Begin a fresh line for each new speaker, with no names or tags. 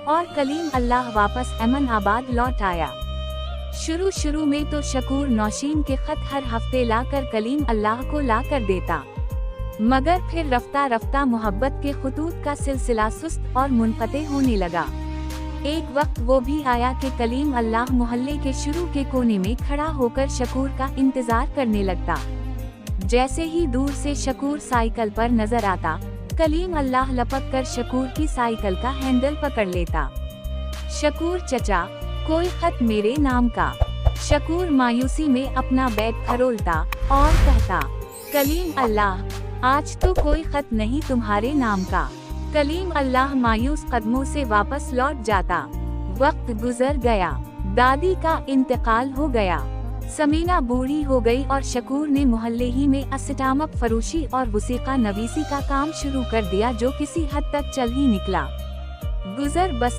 और कलीम अल्लाह वापस अमनाबाद लौट आया। शुरू में तो शकूर नौशीन के खत हर हफ्ते लाकर कलीम अल्लाह को ला कर देता, मगर फिर रफ्ता रफ्ता मोहब्बत के खुतूत का सिलसिला सुस्त और मुनक़ते होने लगा। एक वक्त वो भी आया कि कलीम अल्लाह मोहल्ले के शुरू के कोने में खड़ा होकर शकूर का इंतजार करने लगता। जैसे ही दूर से शकूर साइकिल पर नजर आता, कलीम अल्लाह लपक कर शकूर की साइकिल का हैंडल पकड़ लेता। शकूर चचा, कोई खत मेरे नाम का। शकूर मायूसी में अपना बैग फरोलता और कहता, कलीम अल्लाह, आज तो कोई खत नहीं तुम्हारे नाम का। कलीम अल्लाह मायूस कदमों से वापस लौट जाता। वक्त गुजर गया, दादी का इंतकाल हो गया, समीना बूढ़ी हो गई और शकूर ने मोहल्ले ही में अस्टामक फरोशी और वसीक़ा नवीसी का काम शुरू कर दिया, जो किसी हद तक चल ही निकला। गुजर बस